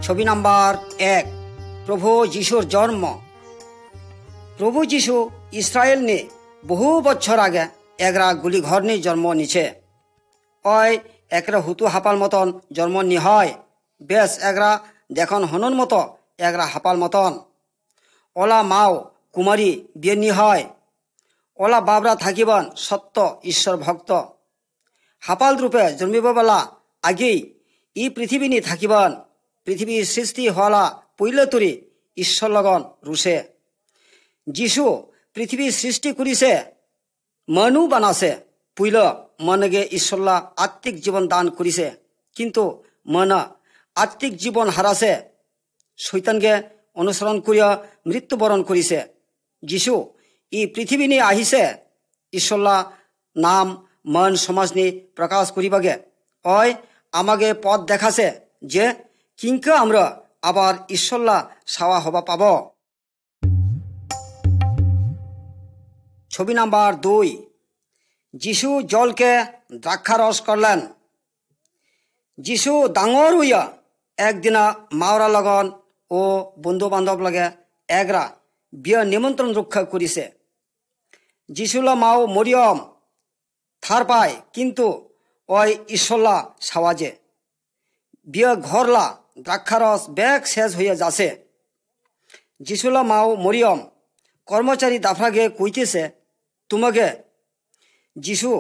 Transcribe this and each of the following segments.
ছবি নাম্বার 1, প্রভু যিশুর জন্ম। প্রভু যিশু ইসরায়েল নিয়ে বহু বছর আগে একরা গুলি ঘর নিয়ে জন্ম নিছে। ওই একরা হুতু হাপাল মতন জন্ম নি হয়, বেশ একরা দেখুন হনুন মতো একরা হাপাল মতন। ওলা মাও কুমারী বিয়ে নি হয়। ওলা বাবরা থাকিবেন সত্য ঈশ্বর ভক্ত। হাপাল রূপে জন্মিব বলা আগেই ই পৃথিবী নি থাকিবেন। পৃথিবীর সৃষ্টি হওয়া পৈলে তরি ঈশ্বর লগন রুষে। যিশু পৃথিবীর সৃষ্টি করিছে, মানু বানাছে। পৈল মনগে ঈশ্বরলা আত্মিক জীবন দান করিছে, কিন্তু মন আত্মিক জীবন হারাছে। শৈতানকে অনুসরণ করিয়া মৃত্যুবরণ করিছে। যিশু ই পৃথিবী নিয়ে আহিছে ঈশ্বরলা নাম মন সমাজ নিয়ে প্রকাশ করিবাগে। ওই আমাকে পথ দেখাছে যে কিংকে আমরা আবার ঈশ্বরলা সাওয়া হবা পাব। ছবি নাম্বার 2, যিশু জলকে দ্রাক্ষারস করলেন। যিশু ডাঙর হইয়া একদিনা মাওরা লগন ও বন্ধু বান্ধব লগে একরা বিয়ে নিমন্ত্রণ রক্ষা করিছে। যিশুলা মাও মরিয়ম থার পায়, কিন্তু ওই ঈশ্বরলা সাওয়াজে বিয়ে ঘরলা দ্রাক্ষারস ব্যাগ শেষ হইয়া যাচ্ছে। যিশুলা মাও মরিয়ম কর্মচারী দাফরাগে কইতেছে, তোমাকে যিশু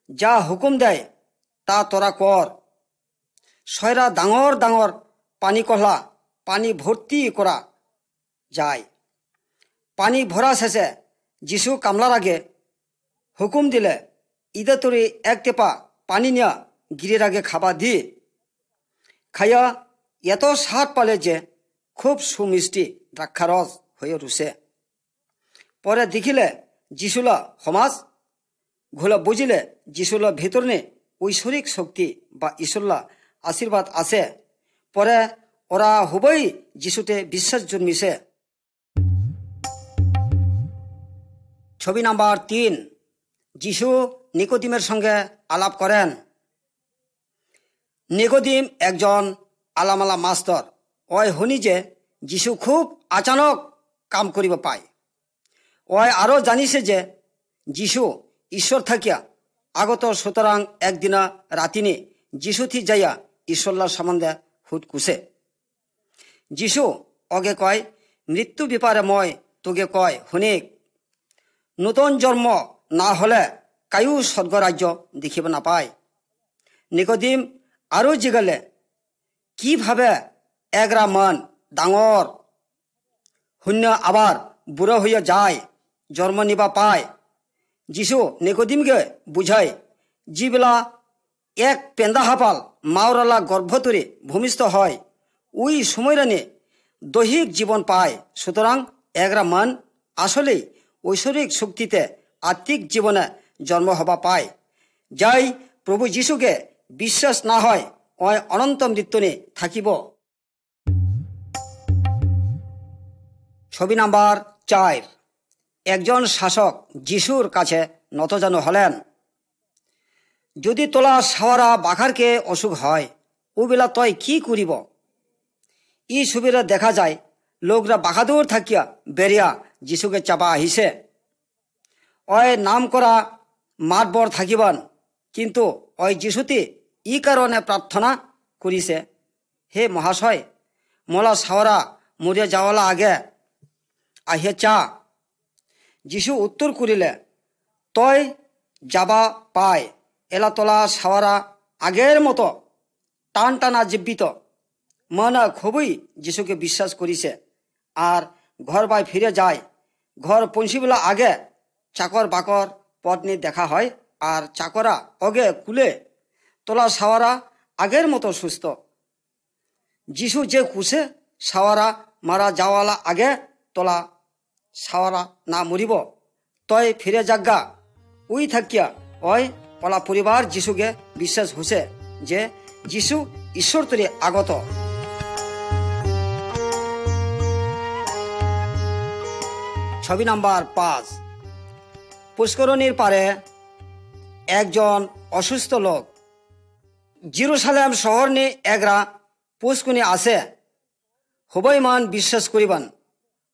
যা হুকুম দেয় তা তোরা কর। ছয়রা ডাঙর ডাঙর পানি কহলা পানি ভর্তি করা যায়। পানি ভরা শেষে যিশু কামলার আগে হুকুম দিলে, ইদে তরি এক টেপা পানি নিয়া গিরির আগে খাবা দি। খাইয়া এত স্বাদ পালে যে খুব সুমিষ্টি দ্রাক্ষারস হয়ে রুছে। পরে দেখিলে যিশুলা সমাজ ঘোলা বুঝিলে যিশুলা ভিতর নে ঐশ্বরিক শক্তি বা ঈশ্বরলা আশীর্বাদ আছে। পরে ওরা হবই যিশুতে বিশ্বাস জন্মিছে। ছবি নাম্বার 3, যিশু নিকোদিমের সঙ্গে আলাপ করেন। নিকোদিম একজন আলামালা মাস্টার। ওই শুনি যে যিশু খুব আচানক কাম করিব পায়। ওই আরও জানিছে যে যিশু ঈশ্বর থাকিয়া আগত, সুতরাং একদিনা রাতিনি যিশুথি যাইয়া ঈশ্বরলার সম্বন্ধে হুট কুছে। যিশু অগে কয়, মৃত্যু ব্যাপারে মই তোকে কয় শুনিক, নতুন জন্ম না হলে কায়ু স্বর্গরাজ্য দেখিব নাপায়। নিকোদিম আরও জিগালে, কিভাবে একরা মন ডাঙর শূন্য আবার বুড়ো হইয়া যায়, জন্ম নিবা পায়। যিশু নিকোদিমকে বুঝায়, যিবেলা এক পেন্দা হাপাল মাওরালা গর্ভতরে ভূমিষ্ঠ হয়, ওই সময়রানে দৈহিক জীবন পায়। সুতরাং একরা মন আসলেই ঐশ্বরিক শক্তিতে আত্মিক জীবনে জন্ম হবা পায়। যাই প্রভু যিশুকে বিশ্বাস না হয়, ওই অনন্ত মৃত্যুনে থাকিব। ছবি নাম্বার 4, একজন শাসক যিশুর কাছে নতজানু হলেন। যদি তোলা সাওয়ারা বাঘারকে অসুখ হয়, ওবেলা তয় কি করিব? ই সুবিধা দেখা যায় লোকরা বাহাদুর থাকিয়া বেরিয়া যিশুকে চাপা আহিছে। ওই নাম করা মাতবর থাকিবান, কিন্তু ওই যিশুতে ই কারণে প্রার্থনা করিছে, হে মহাশয়, মোলা সাওয়ারা মরিয়া যাওয়ালা আগে আহিয়া চা। যিশু উত্তর করিলে, তয় যাবা পায়, এলা তোলা সাওয়ারা আগের মতো টান টানা জীবিত। মনা খুবই যিশুকে বিশ্বাস করিছে আর ঘর বাই ফিরে যায়। ঘর পৌঁছিবেলা আগে চাকর বাকর পত্নী দেখা হয়, আর চাকরা অগে কুলে তোলা সাওয়ারা আগের মতো সুস্থ। যিশু যে কুশে সাওয়ারা মারা যাওয়ালা আগে তোলা সাওয়ারা না মরিব, তয় ফিরে যাজ্ঞা। ওই থাকিয়া ওই পলা পরিবার যিশুকে বিশ্বাস হচ্ছে যে যিশু ঈশ্বর তরে আগত। ছবি নাম্বার 5। পুষ্করণীর পারে একজন অসুস্থ লোক জেরুসালেম শহর নি এগরা পুষ্কুনি আসে হবাই মান বিশ্বাস করিবান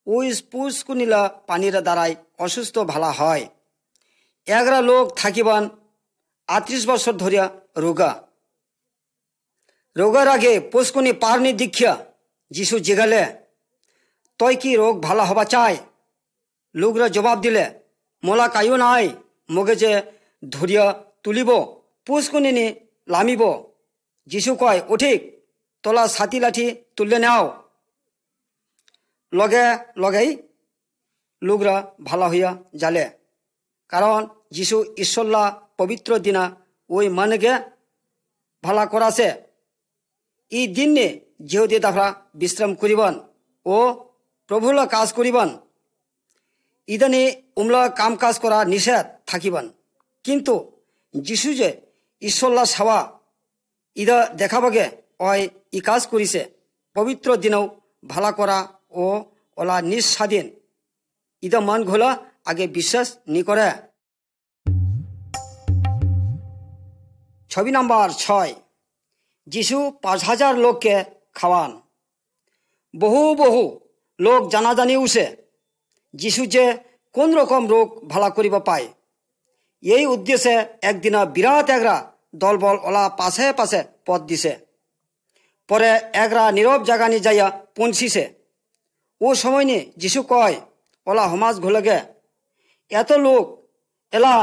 ওই পুষ্কুনিলা পানির দ্বারাই অসুস্থ ভালা হয়। এগরা লোক থাকিবান 38 বছর ধরিয়া রোগার আগে পুষ্কুনি পারনি দীক্ষা যিশু জিগালে তই কি রোগ ভালা হবা চায়? লোকরা জবাব দিলে মোলা কায়ু নাই, মগে যে ধরিয়া তুলিব পুষ্কুনি নি লামিব। যিশু কয় ও ঠিক, তোলা ছাতি লাঠি তুললে নাও। লগে লগেই লোকরা ভালা হইয়া জালে, কারণ যিশু ঈশ্বরলা পবিত্র দিনা ওই মনকে ভালা করাছে। ই দিনে যেহেতু তারা বিশ্রাম করিবান ও প্রভুলা কাজ করিবান, ইদানি উমলা কাম কাজ করা নিষেধ থাকিবান। কিন্তু যিশু যে ঈশ্বরলা সাওয়া ইদা দেখাবাগে ওই ই কাজ করিছে। পবিত্র দিনেও ভালা করা ও ওলা নিঃস্বাধীন ইদা মন ঘোলা আগে বিশ্বাস নি করে। ছবি নাম্বার 6। যিশু 5000 লোককে খাওয়ান। বহু লোক জানাজানি উঠে যিশু যে কোন রকম রোগ ভালা করিবা পায়, এই উদ্দেশ্যে একদিনা বিরাট এগরা দলবল ওলা পাশে পাশে পথ দিছে। পরে এগরা নীরব জাগানি যাইয়া পৌঁছিছে। ও সময় নি যিশু কয় ওলা সমাজ ঘুলেগে এত লোক এলা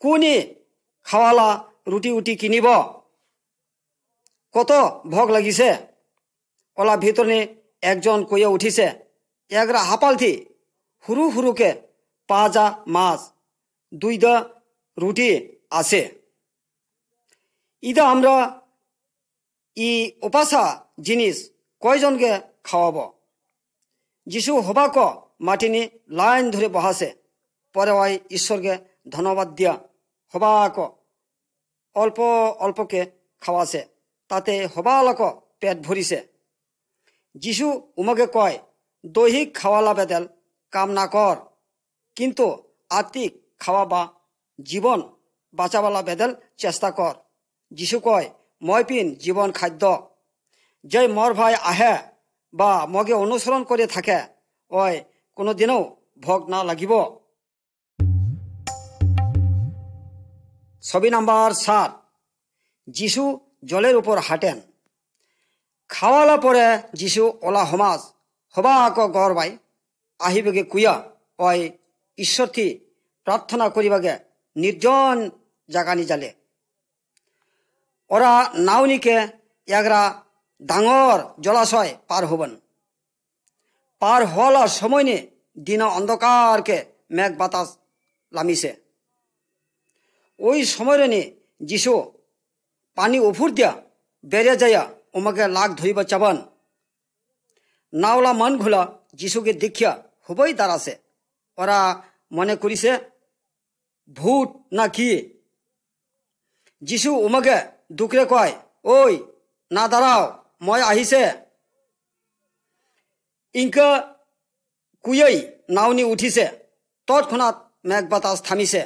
কোনি খাওয়ালা রুটি উটি কিনিব, কত ভোগ লাগিছে। ওলা ভিতরে একজন কইয়া উঠিছে এগরা হাপালথি হুরুকে পাজা মাছ 2 রুটি আছে। ইদা আমরা ই উপাসা জিনিস কয়জনকে খাওয়াব? যিশু হবাক মাটিনি লাইন ধরে বহাছে। পরে ওই ঈশ্বরকে ধন্যবাদ দিয়া হবাক অল্প অল্পকে খাওয়াছে, তাতে হবালক পেট ভরিছে। যিশু উমকে কয় দৈহিক খাওয়ালা বেদেল কাম না কর, কিন্তু আত্মিক খাওয়া বা জীবন বাঁচাবালা বেদেল চেষ্টা কর। যিশু কয় মই পিন জীবন খাদ্য, যে মর ভাই আহে বা মগে অনুসরণ করে থাকে ওই কোনোদিনও ভোগ না লাগিব। ছবি নাম্বার 7। যিশু জলের উপর হাঁটেন। খাওয়ালা পরে যিশু ওলা সমাজ হবাক গড়বাই আহিবগে কুয়া ওই ঈশ্বরথি প্রার্থনা করিবাগে নির্জন জাগানি জালে। ওরা নাওনিকে এগরা ডাঙর জলাশয় পার হবেন। পার হওয়ার সময় নে দিন অন্ধকারকে মেঘ বাতাস লামিছে। ওই সময় নে যিশু পানি উফুর দিয়া বেড়ে যাইয়া ওমাকে লাগ ধরিবা চাবান। নাওলা মন ঘুলা যিশুকে দেখিয়া হবই দাঁড়াছে। ওরা মনে করিছে ভূত না কি। যিশু ওমাকে দুকরে কয় ওই না দাঁড়াও, মই আহিছে। ইনকা কুয়েই নাওনি উঠিছে। তৎক্ষণাৎ মেঘ বাতাস থামিছে।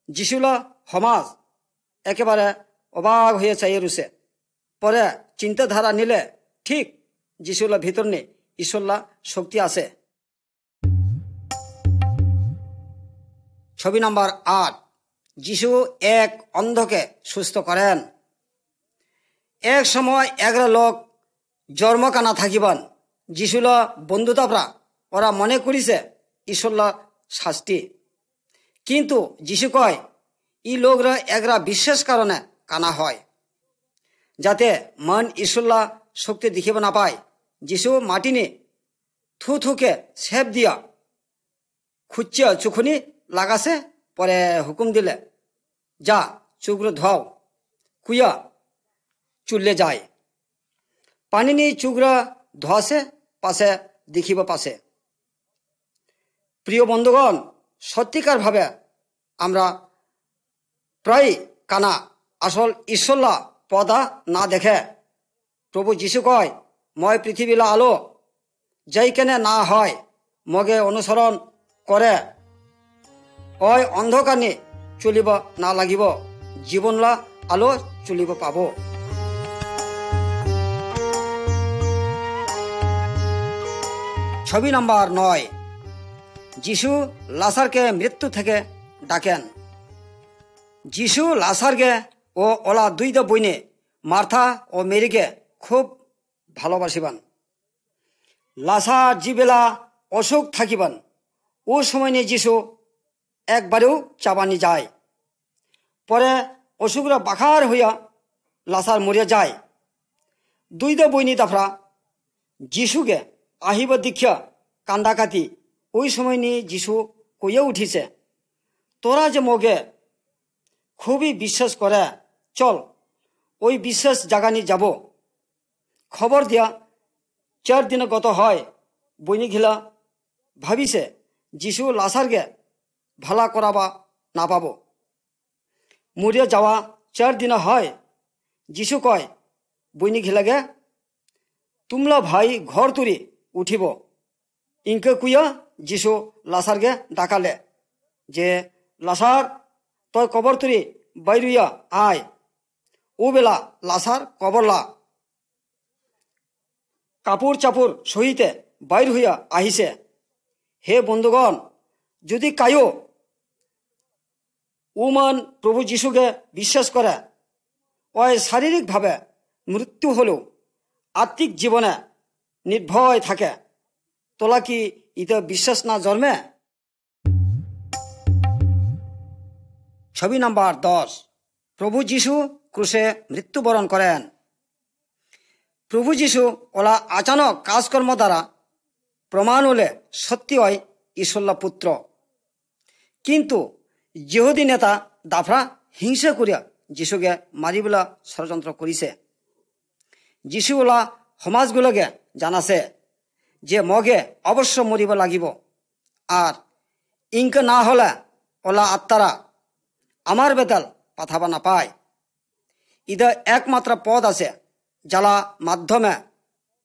যিশুলা সমাজ একেবারে অবাক হয়ে চাইয়ে রুছে। পরে চিন্তাধারা নিলে ঠিক যিশুলা ভিতর নে ঈশ্বরলা শক্তি আছে। ছবি নাম্বার 8। যিশু এক অন্ধকে সুস্থ করেন। এক সময় এগরা লোক জন্মকানা থাকিবান। যিশুলা বন্ধুতাপরা ওরা মনে করিছে ঈশ্বরলা শাস্তি। কিন্তু যিশু কয় ই লোকরা এগরা বিশেষ কারণে কানা হয়, যাতে মন ঈশ্বরলা শক্তি দেখিব না পায়। যিশু মাটিনে থুকে সেপ দিয়া খুঁচিয়া চুখুনি লাগাছে। পরে হুকুম দিলে যা চুগরো ধোও। কুয়া চুললে যায়। পানি নি চুগরা ধোয়াছে পাশে দেখিব পাশে। প্রিয় বন্ধুগণ, সত্যিকার ভাবে আমরা প্রায় কানা আসল ঈশ্বরলা পদা না দেখে। প্রভু যিশু কয় মই পৃথিবীলা আলো, যেইখানে না হয় মগে অনুসরণ কৰে অই অন্ধকাৰে চলিব নালাগিব, জীৱনলা আলো চলিব পাব। ছবি নাম্বার 9, যিশু লাসারকে মৃত্যু থেকে ডাকেন। যিশু লাসারকে ও ওলা দুইটা বইনে মার্থা ও মেরিকে খুব ভালোবাসিবান। লাসার যিবেলা অসুখ থাকিবান ও সময় নিয়ে যিশু একবারেও চাবানি যায়। পরে অসুখরা বাখার হইয়া লাসার মরিয়া যায়। দুইটা বইনি দাফরা যিশুকে আহিব দীক্ষা কান্দাকাতি ওই সময় নিয়ে যিশু কইয়া উঠিছে, তোরা যে মগে খুবই বিশ্বাস করে, চল ওই বিশ্বাস জাগানি যাব। খবর দিয়া 4 দিন গত হয়। বইনি ঘিলা ভাবিছে যিশু লাসারকে ভালা করাবা না পাব। মরিয়া যাওয়া 4 দিন হয়। যিশু কয় বইনি ঘিলাগে, তুমলা ভাই ঘর তুরি উঠিব। ইনকে কুইয়া যিশু লাসারকে ডাকালে যে, লাসার তই কবর তুরি বাইরুইয়া আয়। ও বেলা লাসার কবরলা কাপড় চাপড় সহিতে বাইর হইয়া আহিছে। হে বন্ধুগণ, যদি কায়ো উমান প্রভু যিশুকে বিশ্বাস করে, ওই শারীরিকভাবে মৃত্যু হলেও আত্মিক জীবনে নির্ভয় থাকে, তোলা কি ইতে বিশ্বাস না জন্মে? ছবি নাম্বার 10, প্রভু যিশু ক্রুশে মৃত্যুবরণ করেন। প্রভু যিশু ওলা আচানক কাজকর্ম দ্বারা প্রমাণ হলে সত্যি হয় ঈশ্বরলা পুত্র। কিন্তু যেহুদি নেতা দাফরা হিংসা করিয়া যিশুকে মারিবলা ষড়যন্ত্র করিছে। যিশু ওলা সমাজগুলোকে জানাছে যে মগে অবশ্য মরিব লাগিব, আর ইনকে না হলে ওলা আত্মারা আমার বেতাল পাঠাবা না পায়। ইদা একমাত্র পদ আছে যালা মাধ্যমে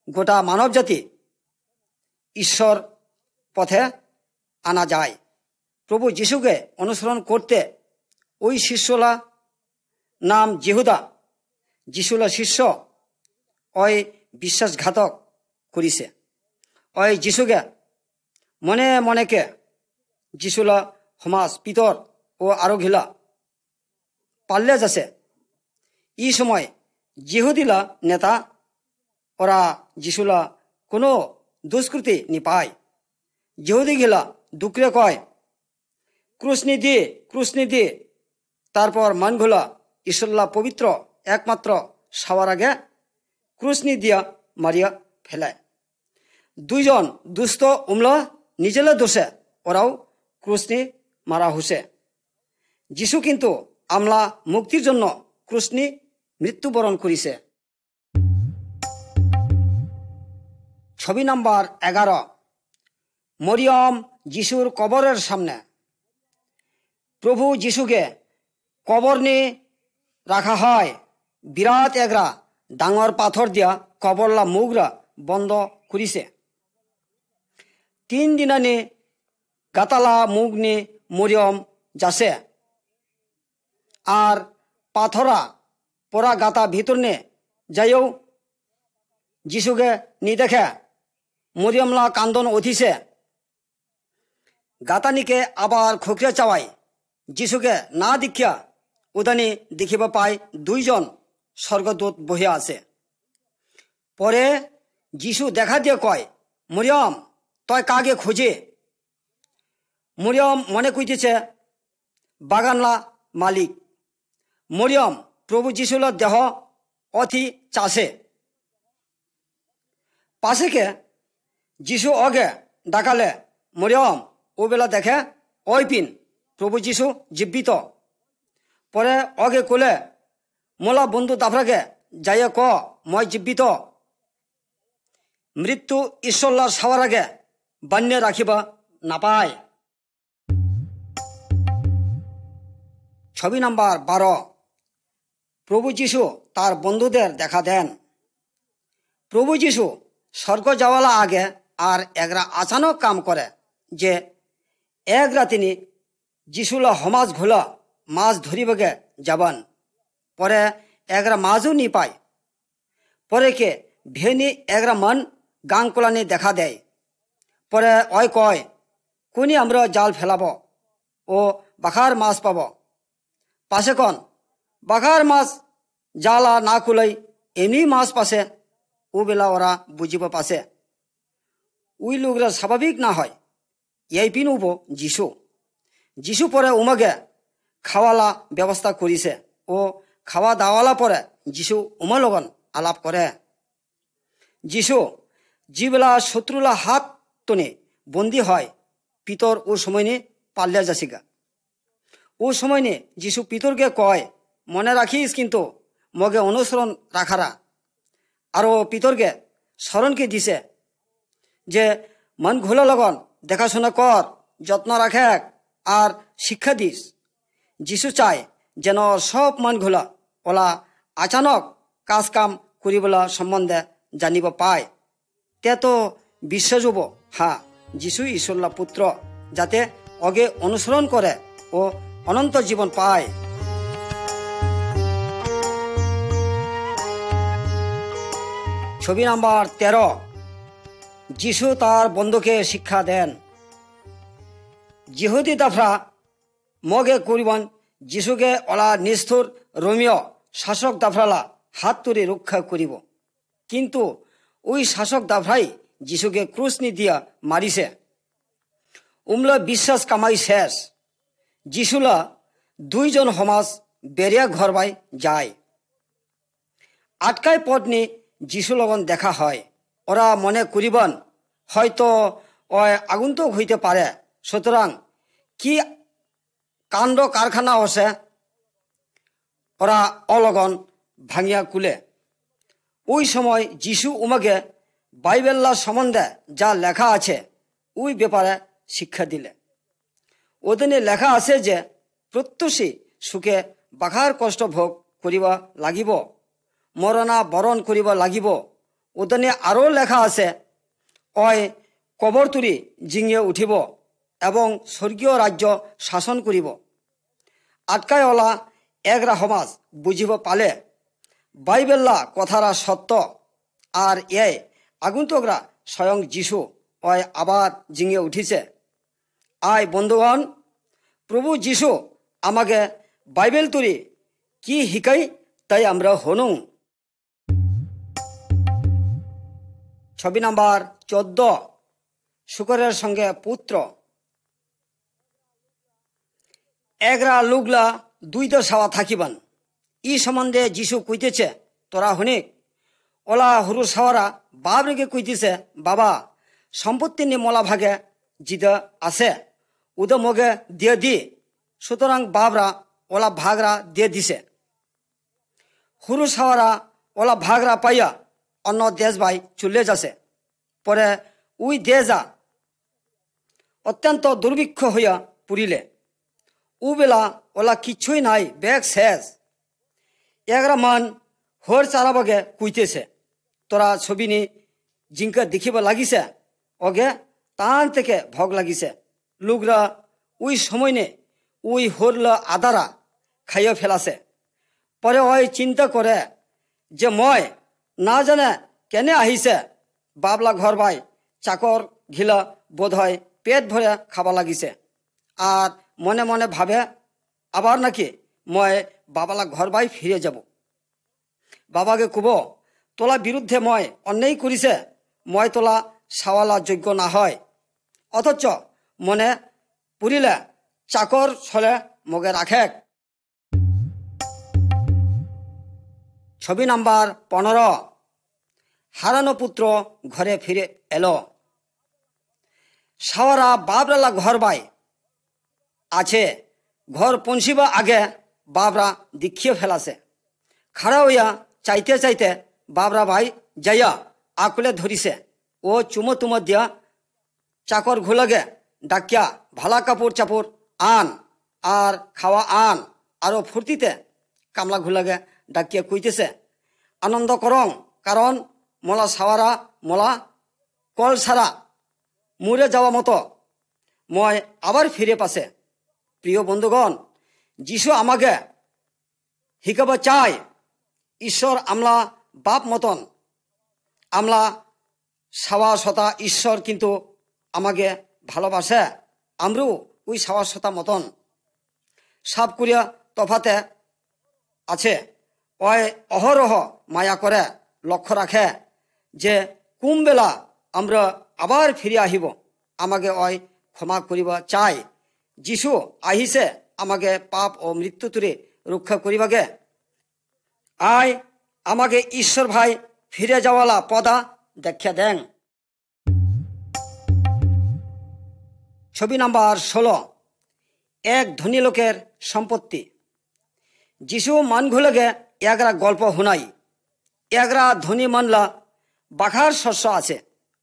গোটা মানব জাতি ঈশ্বর পথে আনা যায়। প্রভু যিশুকে অনুসরণ করতে ওই শিষ্যলা নাম যেহুদা, যিশুলা শিষ্য, ওই বিশ্বাসঘাতক করিছে। ওই যিশুকে মনে মনেকে যিশুলা সমাজ পিতর ও আরো ঘিলা পাল্লে যাচ্ছে। এই সময় যেহুদিলা নেতা ওরা যিশুলা কোনো দুষ্কৃতি নিপায়। যেহুদি গিলা দুকরে কয়, ক্রুশনি দিয়ে। তারপর মানগুলা ঈশ্বরলা পবিত্র একমাত্র সবার আগে ক্রুশনি দিয়া মারিয়া ফেলায়। দুইজন দুস্থ উমলা নিজেলে দোষে ওরাও ক্রুশনি মারা হুসে। যিশু কিন্তু আমলা মুক্তির জন্য ক্রুশনি মৃত্যুবরণ করিছে। ছবি নাম্বার 11, মরিয়ম যিশুর কবরের সামনে। প্রভু যিশুকে কবর নিয়ে রাখা হয়। বিরাট এগরা ডাঙর পাথর দিয়া কবরলা মুখরা বন্ধ করিছে। 3 দিনা নে গাতালা মুখ নে মরিয়ম যাছে, আর পাথরা পরা গাতা ভিতর নে যাইও যিশুকে নি দেখে মরিয়মলা কান্দন অধিছে। গাতানিকে আবার খোকরে চাওয়াই যিশুকে না দেখিয়া উদানি দেখিবা পায় 2 জন স্বর্গদূত বহিয়া আছে। পরে যিশু দেখা দিয়ে কয়, মরিয়ম তয় কাগে খোঁজে? মরিয়ম মনে কইতেছে বাগানলা মালিক। মরিয়ম প্রভু যিশুলা দেহ অতি চাষে পাশেকে যিশু অগে ডাকালে মরিয়ম ও বেলা দেখে ওই পিন প্রভু যিশু জীবিত। পরে অগে কোলে মোলা বন্ধু দাফরাকে যাইয়া ক মই জীবিত। মৃত্যু ঈশ্বরলার সাওয়ার আগে বান্যে রাখিবা নাপায়। ছবি নাম্বার 12, প্রভু যিশু তার বন্ধুদের দেখা দেন। প্রভু যিশু স্বর্গ যাওয়ালা আগে আর একরা আচানক কাম করে যে এক রাতিনি যিশুলা সমাজ ঘোলা মাছ ধরিবগে যাবান পরে এগরা মাছও নি পায় পরে কে ভেনি এগরা মন গাং কোলানি দেখা দেয় পরে ওই কয় কোনি আমরা জাল ফেলাব ও বাখার মাছ পাব পাশে কন বাখার মাছ জালা না কুলাই এমনি মাছ পাশে ও বেলা ওরা বুঝিব পাশে উই লোকরা স্বাভাবিক না হয় এই পিন উব যিশু যিশু পরে উমাগে খাওয়ালা ব্যবস্থা করিছে ও খাওয়া দাওয়ালা পরে যিশু উমা লগন আলাপ করে যিশু যিবেলা শত্রুলা হাত টনে বন্দি হয় পিতর ও সময় নে পাল্লা যাসিগা ও সময় নে যিশু পিতরকে কয় মনে রাখিস কিন্তু মগে অনুসরণ রাখারা আরও পিতরকে স্মরণকে দিছে যে মন ঘোলা লগন দেখাশোনা কর যত্ন রাখে আর শিক্ষা দিস যিশু চায় যেন সব মন ঘোলা ওলা আচানক কাজ কাম করিবলা সম্বন্ধে জানিব পায় তে তো বিশ্বাস হব হ্যাঁ যিশু ঈশ্বরলা পুত্র যাতে অগে অনুসরণ করে ও অনন্ত জীবন পায়। ছবি নাম্বার 13 যিশু তার বন্ধুকে শিক্ষা দেন। জিহুদি দাফরা মগে করিবন যিশুকে ওলা নিষ্ঠুর রোমিও শাসক দাফরালা হাত তুলে রক্ষা করিব কিন্তু ওই শাসক দাফরাই যিশুকে ক্রুশ নি দিয়া মারিছে উমলা বিশ্বাস কামাই শেষ যিশুলা দুইজন সমাজ বেরিয়া ঘর বাই যায় আটকায় পত্নী যিশু লগন দেখা হয় ওরা মনে করিবন হয়তো আগন্তুক হইতে পারে সুতরাং কি কাণ্ড কারখানা আছে ওরা অলগন ভাঙিয়া কুলে ওই সময় যিশু উমাকে বাইবেল্লা সম্বন্ধে যা লেখা আছে ওই ব্যাপারে শিক্ষা দিলে ওদিনে লেখা আছে যে প্রত্যুষী সুখে বাঘার কষ্ট ভোগ করিবা লাগিব মরণা বরণ করিবা লাগিব ওদিনে আরও লেখা আছে কবর তুলি জিঙিয়ে উঠিব এবং স্বর্গীয় রাজ্য শাসন করিব আটকায় ওলা এগরা সমাজ বুঝিব পালে বাইবেল্লা কথারা সত্য আর আগন্তুকরা স্বয়ং যিশু আবার জিঙিয়ে উঠিছে আয় বন্ধুগণ প্রভু যিশু আমাকে বাইবেল তুলি কি শিকাই তাই আমরা হনু। ছবি নাম্বার 14 শুকরের সঙ্গে পুত্র। এগরা লুগলা দুইটা সাওয়া থাকিবান ই সম্বন্ধে যিশু কইতেছে তোরা হনিক ওলা হরু সাওয়ারা বাবরেকে কইতেছে বাবা সম্পত্তি নি মলা ভাগে জিদা আছে উদা মগে দিয়ে দি সুতরাং বাবরা ওলা ভাগরা দিয়ে দিছে হরু সাওয়ারা ওলা ভাগরা পাইয়া অন্য দেশ ভাই চলে যাচ্ছে পরে উই দেশা অত্যন্ত দুর্ভিক্ষ হইয়া পুরিলে উবেলা ওলা কিচ্ছুই নাই ব্যাগ শেষ এগরা মান হর চারাবগে কুইতেছে তোরা ছবি নি জিঙ্কা দেখিব লাগিছে ওগে টান থেকে ভগ লাগিছে লোকরা উই সময় নে উই হরলা আদারা খাইয়া ফেলাছে পরে ওই চিন্তা করে যে মই না জানে কেনে আহিছে বাবলা ঘর ভাই চাকর ঘিলা বোধ হয় পেট ভরে খাবা লাগিছে আর মনে মনে ভাবে আবার নাকি মই বাবালা ঘর ভাই ফিরে যাব বাবাকে কব তোলা বিরুদ্ধে মই অন্যায় করিছে মই তোলা সাওয়ালা যোগ্য না হয় অথচ মনে পুরিলে চাকর ছলে মগে রাখে। ছবি নাম্বার 15 হারানো পুত্র ঘরে ফিরে এলো। সাওয়ারা বাবরালা ঘর বাই আছে ঘর পৌঁছিবা আগে বাবরা দেখিয়ে ফেলাছে খাড়া হইয়া চাইতে চাইতে বাবরা ভাই যাইয়া আকুলে ধরিছে ও চুমো তুমো দিয়া চাকর ঘুলগে ডাকিয়া ভালা কাপড় চাপড় আন আর খাওয়া আন আরো ফুর্তিতে কামলা ঘুলাগে ডাকিয়া কইতেছে আনন্দ করং কারণ মোলা সাওয়ারা মোলা কল ছাড়া মুড়ে যাওয়া মতো মই আবার ফিরে পাছে। প্রিয় বন্ধুগণ, যিশু আমাকে শিকাব চাই ঈশ্বর আমলা বাপ মতন, আমলা সাওয়া সতা ঈশ্বর কিন্তু আমাকে ভালোবাসে, আমরাও ওই সাওয়া সতা মতন। সাপ করিয়া তফাতে আছে, ওই অহরহ মায়া করে লক্ষ্য রাখে যে কোন বেলা আমরা আবার ফিরে আহিব, আমাকে ওই ক্ষমা করিব চাই। যিশু আহিছে আমাকে পাপ ও মৃত্যু তুরে রক্ষা করিবাগে। আয় আমাকে ঈশ্বর ভাই ফিরে যাওয়ালা পদা দেখা দেন। ছবি নাম্বার 16, এক ধনী লোকের সম্পত্তি। যিশু মানগুলোকে একরা গল্প শুনাই। একরা ধনী মানলা বাঘার শস্য আছে,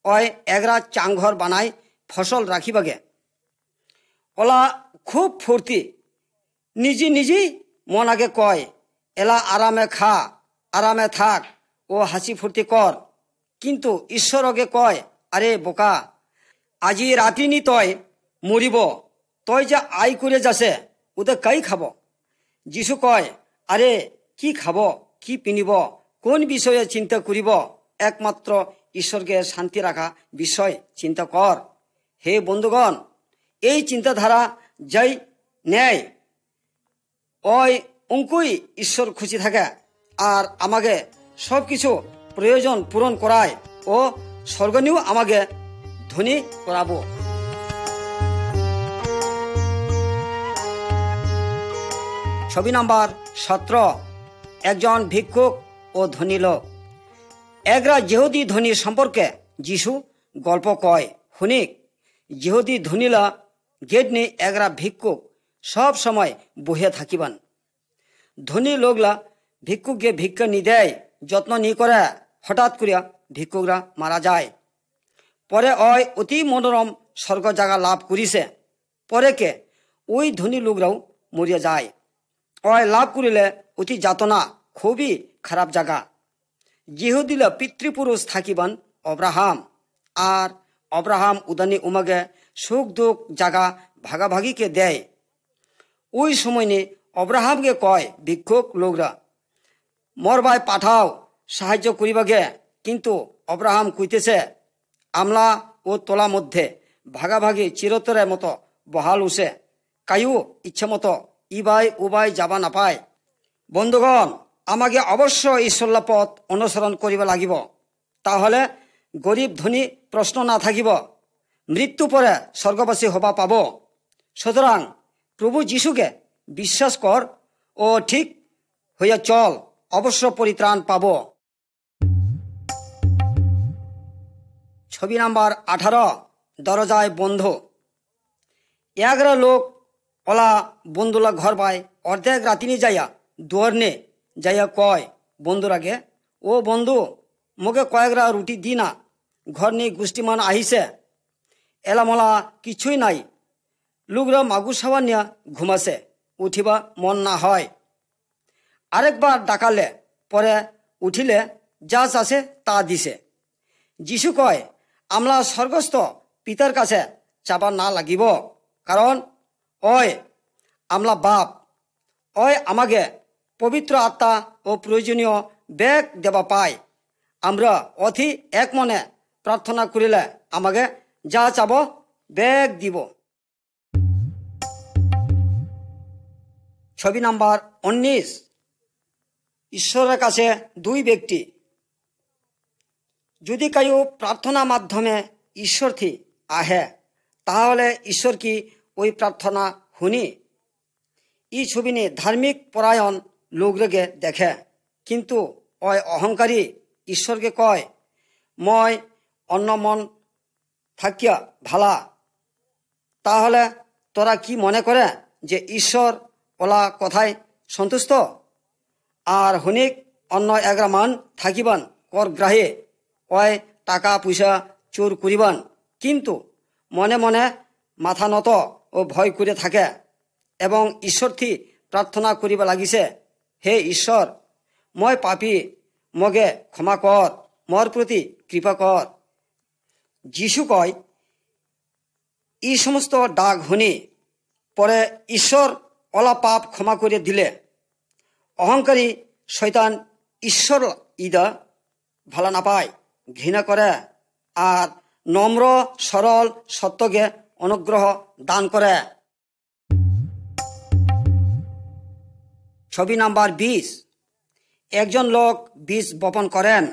ওই একরা চাংঘর বানায় ফসল রাখিবাগে। ওলা খুব ফুর্তি, নিজেই মনাকে কয়, এলা আরামে খা, আরামে থাক ও হাসি ফুর্তি কর। কিন্তু ঈশ্বরকে কয়, আরে বোকা, আজি রাতিনি তয় মরিব, তই যে আই করে যাছে ওদের কাই খাব। যিশু কয়, আরে কি খাব, কি পিনিব, কোন বিষয়ে চিন্তা করিব, একমাত্র ঈশ্বরকে শান্তি রাখা বিষয় চিন্তা কর। হে বন্ধুগণ, এই চিন্তাধারা যাই নেয় ওই অঙ্কুই ঈশ্বর খুশি থাকে আর আমাকে সব কিছু প্রয়োজন পূরণ করায় ও স্বর্গনীয় আমাকে ধনী করাবো। ছবি নাম্বার 17, একজন ভিক্ষুক ও ধনী লোক। একরা যেহুদি ধনী সম্পর্কে যিশু গল্প কয় শুনিক। যেহুদি ধনীলা গেট নি একরা ভিক্ষুক সব সময় বহে থাকিবান। ধনী লোকলা ভিক্ষুককে ভিক্ষা নি দেয়, যত্ন নি করে। হঠাৎ করিয়া ভিক্ষুকরা মারা যায়। পরে ওই অতি মনোরম স্বর্গ জায়গা লাভ করিছে। পরে কে ওই ধনী লোকরাও মরিয়া যায়। ওই লাভ করিলে অতি যাতনা, খুবই খারাপ জায়গা। যিহুদিলা পিতৃপুরুষ থাকিবান অব্রাহাম, আর অব্রাহাম উদানি উমাগে সুখ দুঃখ জায়গা ভাগাভাগিকে দেয়। ওই সময় নে অব্রাহামকে কয় ভিক্ষুক লোকরা, মরবাই পাঠাও সাহায্য করিবাগে। কিন্তু অব্রাহাম কইতেছে, আমলা ও তোলা মধ্যে ভাগাভাগি চিরতরের মতো বহাল উঠে, কায়ু ইচ্ছে মতো ইবাই উবাই যাবা নাপায়। বন্ধুগণ, আমাকে অবশ্য ঈশ্বরলা পথ অনুসরণ করিব লাগিব, তাহলে গরিব ধনী প্রশ্ন না থাকিব, মৃত্যু পরে স্বর্গবাসী হবা পাব। সুতরাং প্রভু যিশুকে বিশ্বাস কর ও ঠিক হইয়া চল, অবশ্য পরিত্রাণ পাব। ছবি নাম্বার 18, দরজায় বন্ধ। একরা লোক ওলা বন্ধুলা ঘর পায়, অর্ধেক রাতিনি যাইয়া দুয়ার নে যাইয়া কয় বন্ধুরাকে, ও বন্ধু, মোকে কয়েকরা রুটি দি না, ঘর নিয়ে গোষ্ঠীমান আহিছে, এলামলা কিছুই নাই। লোকরা মাগুর সাবান নিয়া ঘুমাছে, উঠিবা মন না হয়। আরেকবার ডাকালে, পরে উঠিলে যা আছে তা দিছে। যিশু কয়, আমলা স্বর্গস্থ পিতার কাছে চাবা না লাগিব, কারণ ওই আমলা বাপ, ওই আমাকে পবিত্র আত্মা ও প্রয়োজনীয় বেগ দেবা পায়। আমরা অতি এক মনে প্রার্থনা করিলে আমাকে যা চাব বেগ দিব। ছবি নাম্বার 19, ঈশ্বরের কাছে দুই ব্যক্তি। যদি কায়ু প্রার্থনা মাধ্যমে ঈশ্বর থি আহে, তাহলে ঈশ্বর কি ওই প্রার্থনা শুনি? এই ছবি নিয়ে ধার্মিক পরায়ণ লোকরেগে দেখে, কিন্তু ওই অহংকারী ঈশ্বরকে কয়, মই অন্য মন থাকিয়া ভালা। তাহলে তোরা কি মনে করে যে ঈশ্বর ওলা কথায় সন্তুষ্ট? আর হনিক অন্য এগরা মান থাকিবান কর গ্রাহে, ওই টাকা পয়সা চোর করিবান, কিন্তু মনে মনে মাথা নত ও ভয় করে থাকে এবং ঈশ্বর থি প্রার্থনা করিবা লাগিছে, হে ঈশ্বর, মই পাপী, মগে ক্ষমা কর, মোর প্রতি কৃপা কর। যিশু কয়, এই সমস্ত ডাক শুনি পরে ঈশ্বর অলা পাপ ক্ষমা করে দিলে অহংকারী শয়তান ঈশ্বর ইদা ভালো না পায়, ঘৃণা করে আর নম্র সরল সত্যকে অনুগ্রহ দান করে। ছবি নাম্বার 20। একজন লোক বীজ বপন করেন।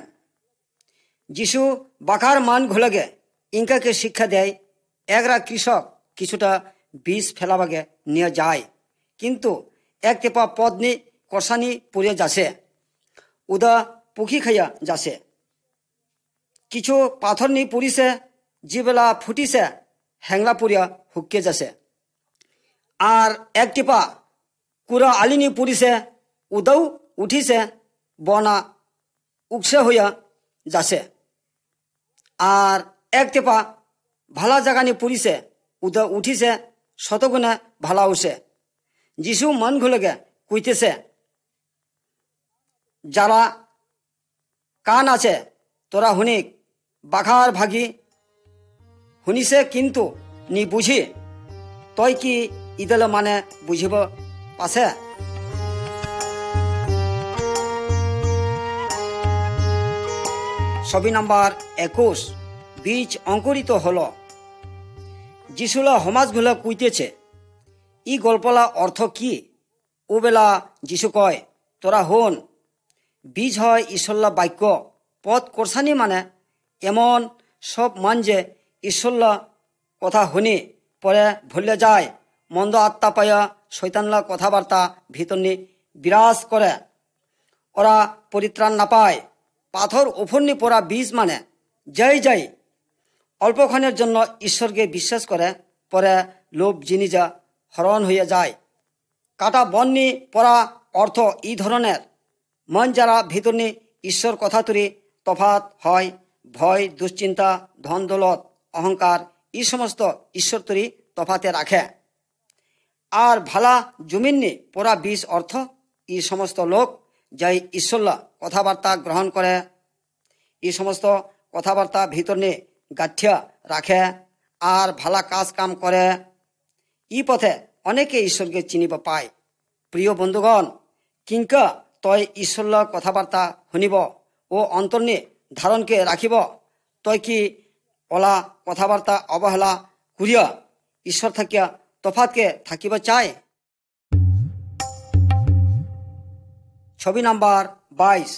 যিশু বাখার মান ঘুলেগে ইনকাকে শিক্ষা দেয় একরা কৃষক কিছুটা বীজ ফেলাবাগে নিয়ে যায়, কিন্তু এক টেপা পদনি কষানি পুড়ে যাচ্ছে, উদা পুখি খাইয়া যাচ্ছে। কিছু পাথর নি পুড়িছে, জিবেলা ফুটিছে হ্যাংলা পুড়িয়া হুকে যাচ্ছে। আর এক টিপা কুড়া আলিনি পুড়িছে, উদাও উঠিছে বনা উকসে হইয়া যাচ্ছে। আর এক টেপা ভালা জাগানি পুড়িছে, উদা উঠিছে শতগুণে ভালা উঠছে। যিশু মন ঘুলেগে কইতেছে, যারা কান আছে তোরা হুনিক, বাঘার ভাগি শুনিছে কিন্তু নি বুঝি, তই কি ইদল মানে বুঝিব পাছে? ছবি নাম্বার 21। বীজ অঙ্কুরিত হল। যিশুলা সমাজগুলা কুইতেছে, ই গল্পলা অর্থ কি? ও বেলা যিশু কয়, তোরা হন, বীজ হয় ঈশ্বরলা বাক্য। পথ করছানি মানে এমন সব মান যে ঈশ্বরলা কথা শুনি পরে ভুলে যায়, মন্দ আত্মা পাইয়া শৈতানলা কথাবার্তা ভিতরনি বিরাজ করে, ওরা পরিত্রাণ না পায়। পাথর ওফরনি পড়া বীজ মানে যাই যাই অল্পক্ষণের জন্য ঈশ্বরকে বিশ্বাস করে, পরে লোভ জিনিসা হরণ হইয়া যায়। কাটা বন্নি পড়া অর্থ এই ধরনের মন যারা ভিতরনি ঈশ্বর কথা তুরি তফাত হয়, ভয় দুশ্চিন্তা ধন দৌলত অহংকার এই সমস্ত ঈশ্বর তরি তফাতে রাখে। আর ভালা জমিননি পড়া বীজ অর্থ এই সমস্ত লোক যাই ঈশ্বরলা কথাবার্তা গ্রহণ করে, এই সমস্ত কথাবার্তা ভিতরনি গাঠিয়া রাখে আর ভালা কাজ কাম করে। ই পথে অনেকে ঈশ্বরকে চিনিব পায়। প্রিয় বন্ধুগণ, কিংকা তই ঈশ্বরলা কথাবার্তা শুনিব ও অন্তর্নি ধারণকে রাখিব, তই কি ওলা কথাবার্তা অবহেলা করিয়া ঈশ্বর থাকিয়া তফাতকে থাকিব চায়? ছবি নাম্বার 22।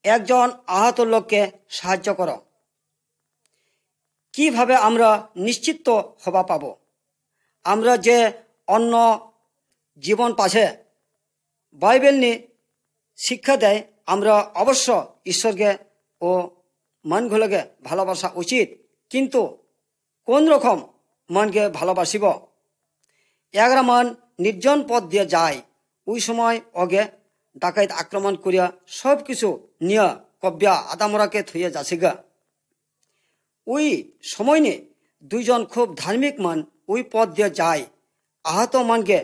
একজন আহত লোককে সাহায্য করো। কিভাবে আমরা নিশ্চিত হবা পাব? আমরা যে অন্য জীবন পাশে বাইবেল নি শিক্ষা দেয়, আমরা অবশ্য ঈশ্বরকে ও মনগুলোকে ভালোবাসা উচিত, কিন্তু কোন রকম মনকে ভালোবাসিব? এগারা মন নির্জন পথ দিয়ে যায়, ওই সময় ওগে ডাকাইত আক্রমণ করিয়া সব কিছু নিয়ে কব্যা আদামরাকে থইয়া যাচ্ছে গা। ওই সময় নে দুইজন খুব ধার্মিক মান ওই পথ দিয়ে যায়, আহত মনকে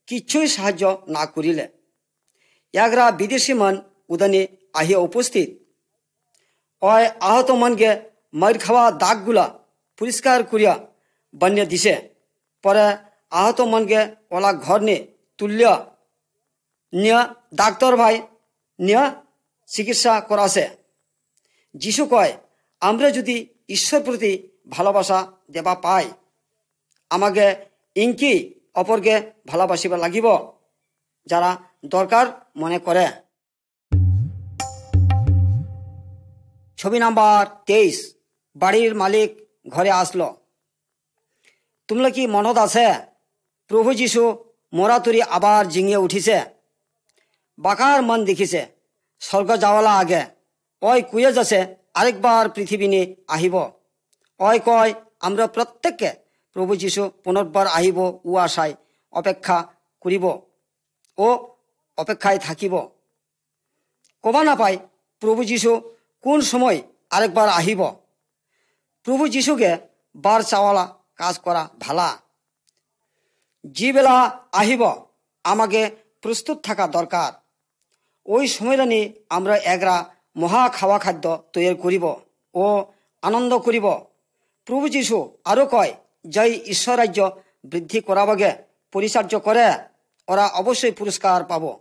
কিচ্ছুই সাহায্য না করিলে। এগরা বিদেশি মান উদানি আহিয়া উপস্থিত, ওই আহত মনকে মার খাওয়া দাগগুলা পরিষ্কার করিয়া বানিয়ে দিছে। পরে আহত মনকে ওলা ঘর নে তুলিয়া নিয়ে ডাক্তার ভাই নিয়ে চিকিৎসা করাছে। যিশু কয়, আমরা যদি ঈশ্বর প্রতি ভালোবাসা দেবা পাই, আমাকে ইনকি অপরকে ভালোবাসিবা লাগিব, যারা দরকার মনে করে। ছবি নাম্বার 23। বাড়ির মালিক ঘরে আসলো। তোমরা কি মনত আছে, প্রভু যিশু মরাতুরি আবার জিঙিয়ে উঠিছে, বাঁকার মন দেখিছে, স্বর্গ যাওয়ালা আগে ওই কুয়ে যাচ্ছে আরেকবার পৃথিবী নিয়ে আহিব। ওই কয় আমরা প্রত্যেককে প্রভু যিশু পুনর্বার আহিব ও আশায় অপেক্ষা করিব ও অপেক্ষায় থাকিব। কবা না পাই প্রভু যিশু কোন সময় আরেকবার আহিব। প্রভু যিশুকে বার চাওয়ালা কাজ করা ভালা। যে বেলা আহিব আমাকে প্রস্তুত থাকা দরকার। ওই সময়রানি আমরা এগরা মহা খাওয়া খাদ্য তৈরি করিব ও আনন্দ করিব। প্রভু যিশু আরো কয়, যেই ঈশ্বর রাজ্য বৃদ্ধি করাবগে পরিচর্য করে ওরা অবশ্যই পুরস্কার পাব।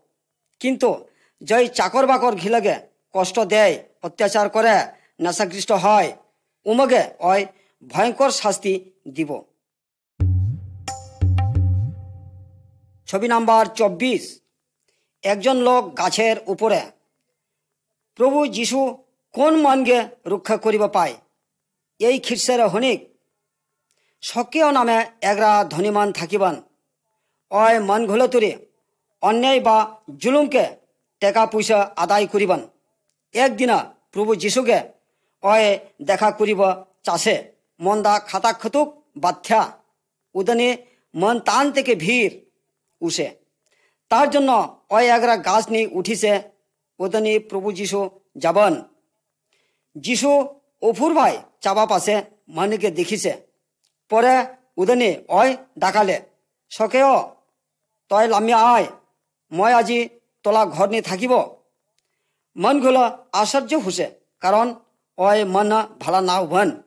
কিন্তু যেই চাকর বাকর ঘিলগে কষ্ট দেয়, অত্যাচার করে, নেশাগ্রস্ত হয়, উমগে ওই ভয়ঙ্কর শাস্তি দিব। ছবি নাম্বার 24। একজন লোক গাছের উপরে। প্রভু যীশু কোন মনকে রক্ষা করিব পায়? এই খ্রিস্টের হনিক স্বকীয় নামে এগরা ধনীমান থাকিবান, ওই মনগুলো তুরি অন্যায় বা জুলুমকে টাকা পয়সা আদায় করিবান। একদিনা প্রভু যীশুকে ওই দেখা করিব চাষে মন্দা খাতা খতুক বাথ্যা উদনে মন টান থেকে ভিড় উসে। তার জন্য ওই এগরা গাছ নিয়ে উঠিছে। ওদনে প্রভু যীশু যাবন। যীশু অফুর ভাই চাবা পাশে মনকে দেখিছে। পরে উদনে ওই ডাকালে, সকেও তই লামিয়া আয়, মই আজি তোলা ঘর নিয়ে থাকিব। মনগুলো আশ্চর্য হুসে, কারণ ওই মন ভালা না হন।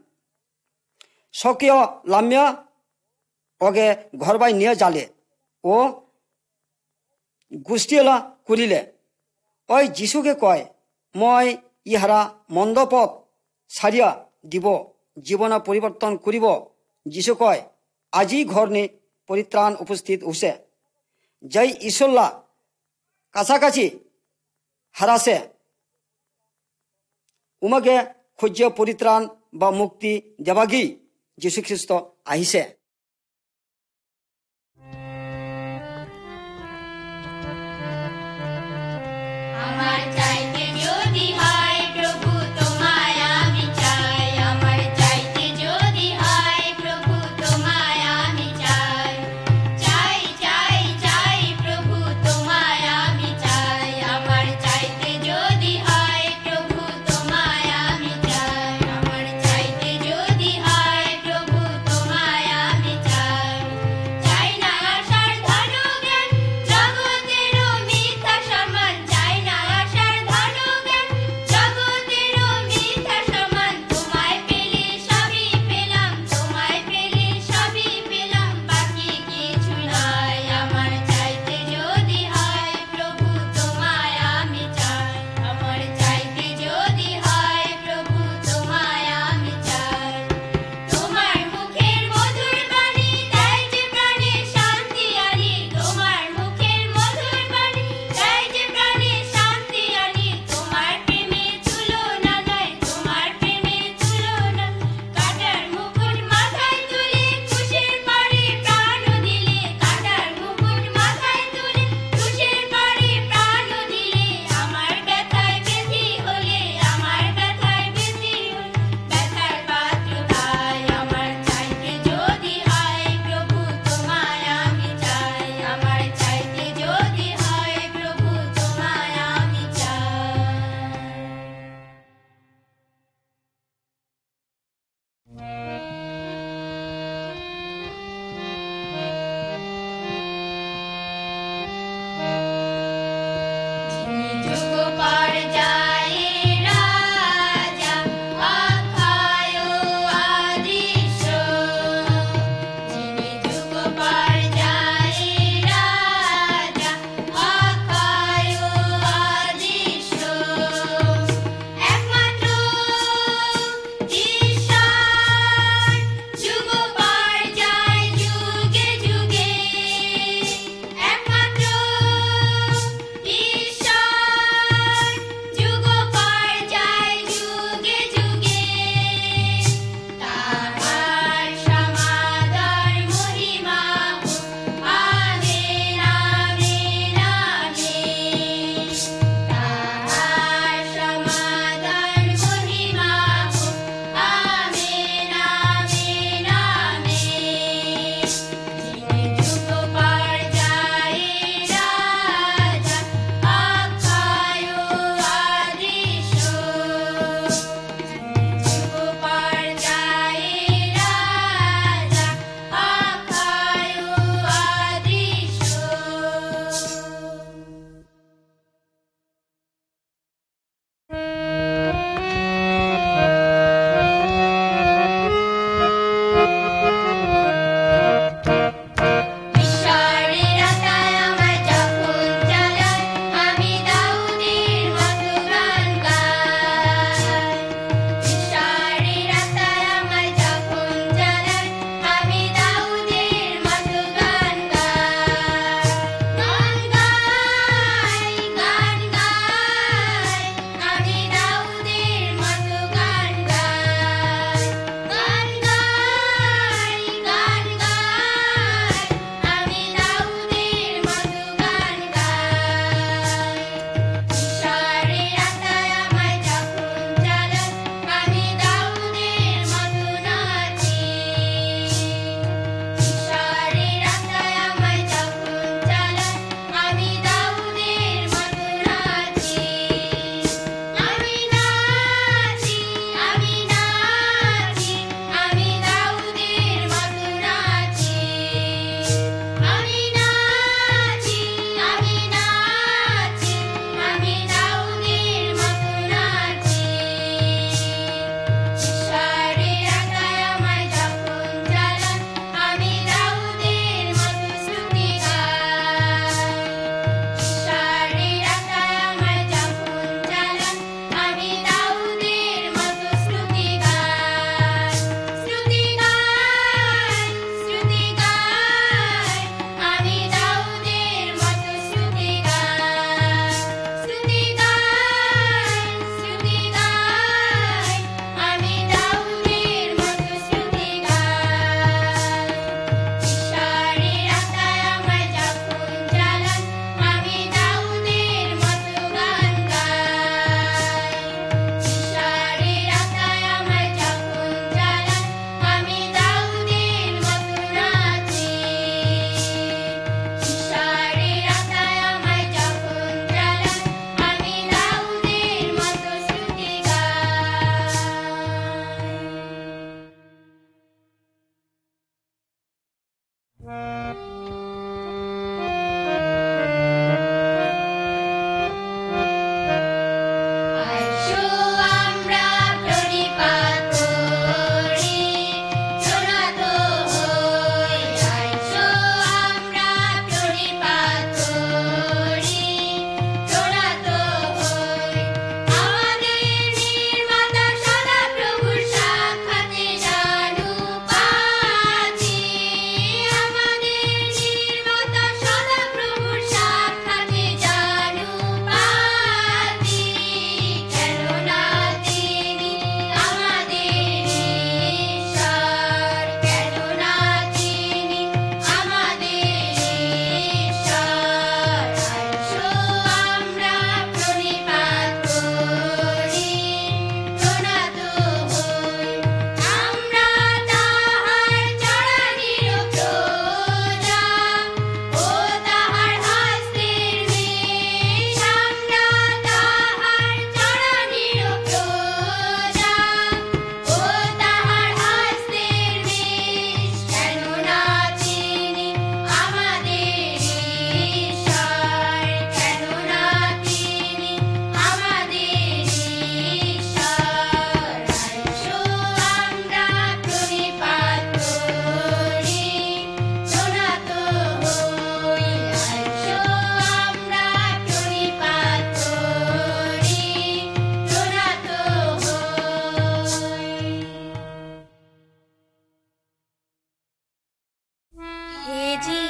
সকেও লামিয়া ওকে ঘর বাই নিয়ে যালে ও গোষ্ঠীলা করিলে। ওই যীশুকে কয়, মই ইহারা মন্দ পথ সারিয়া দিব, জীবন পরিবর্তন করিব। যীশু কয়, আজি ঘর নে পরিত্রাণ উপস্থিত হুসে। যেই ঈশ্বরলা কাছাকাছি হারাছে উমকে খুঁজ পরিত্রাণ বা মুক্তি দেবাগি যীশু খ্রিস্ট আহিছে।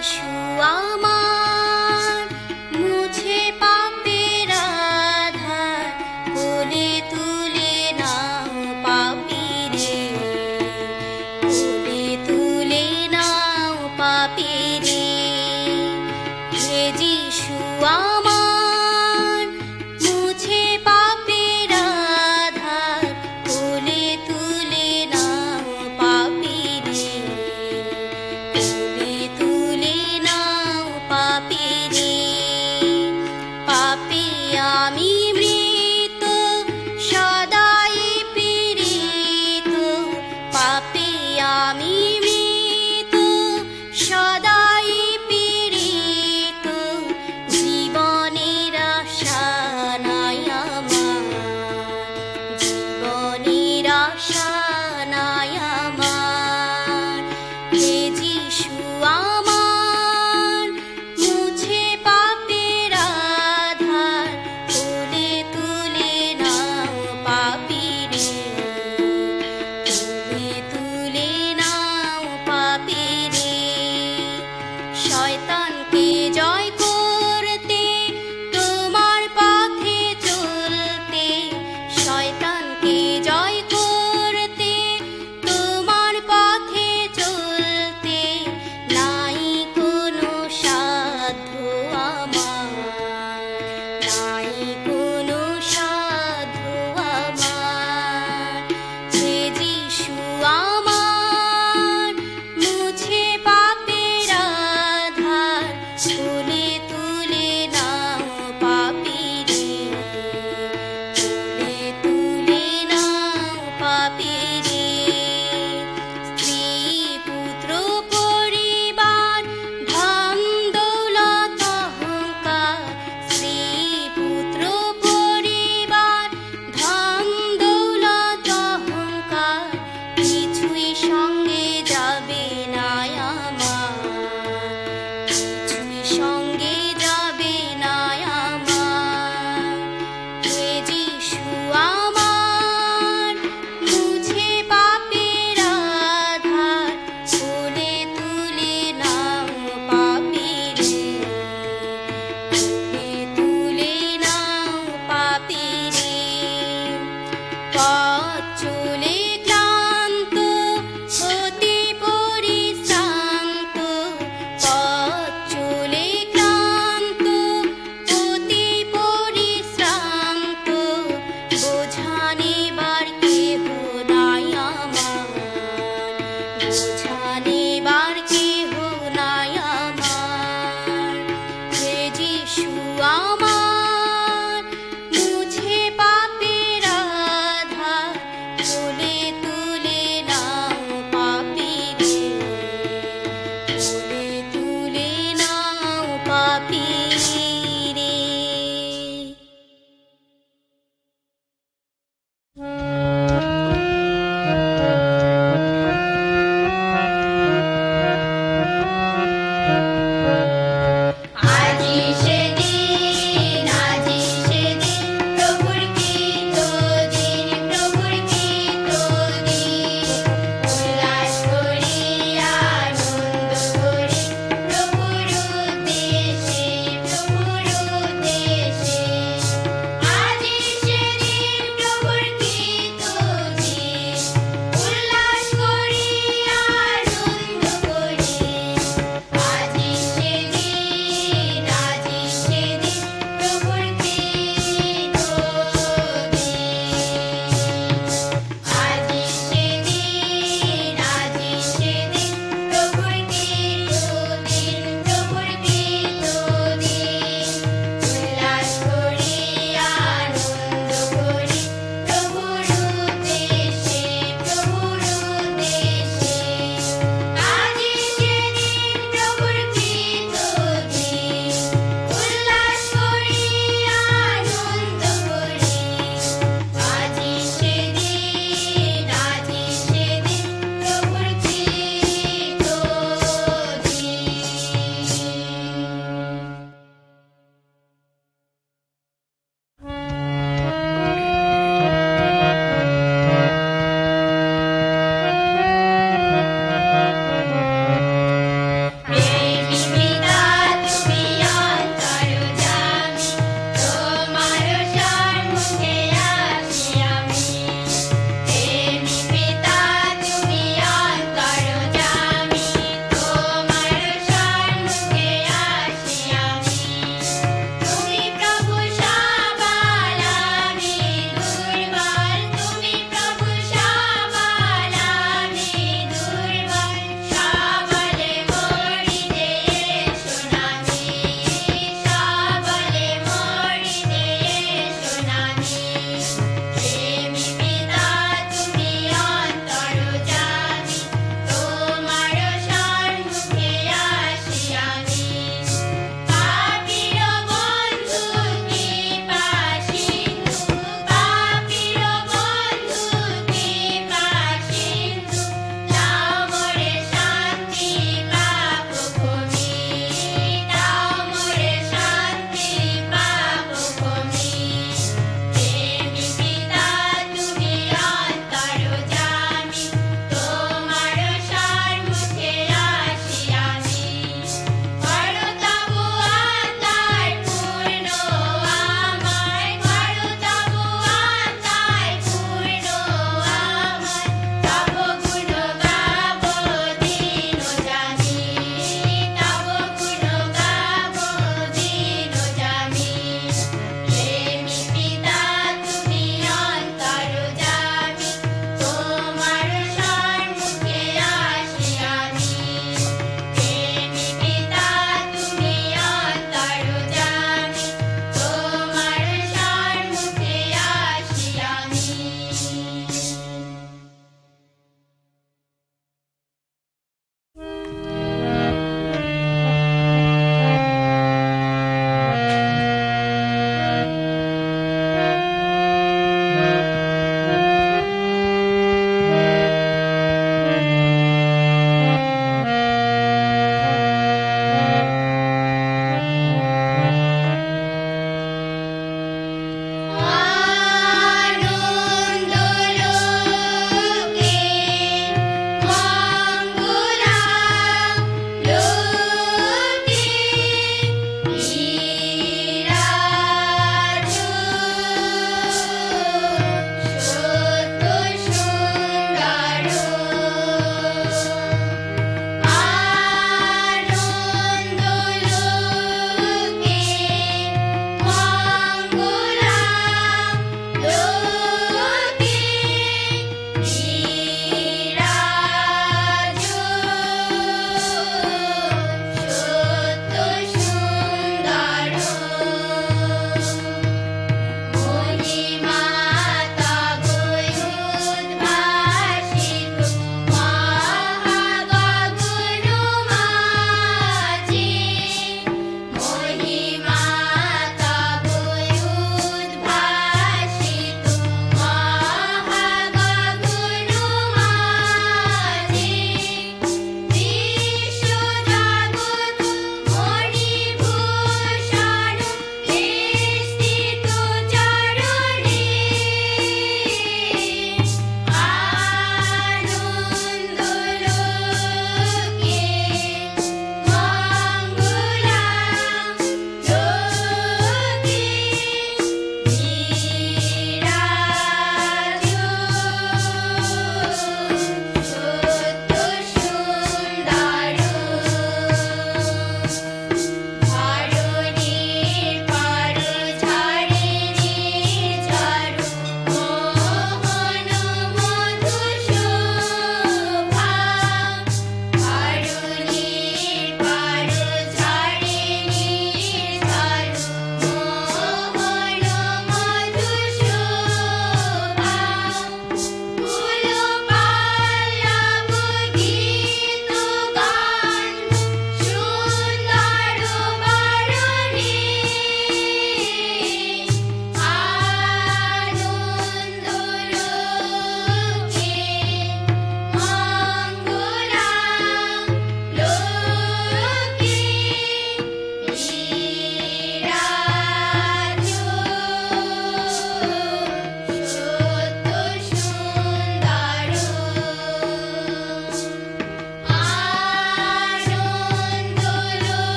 যিশু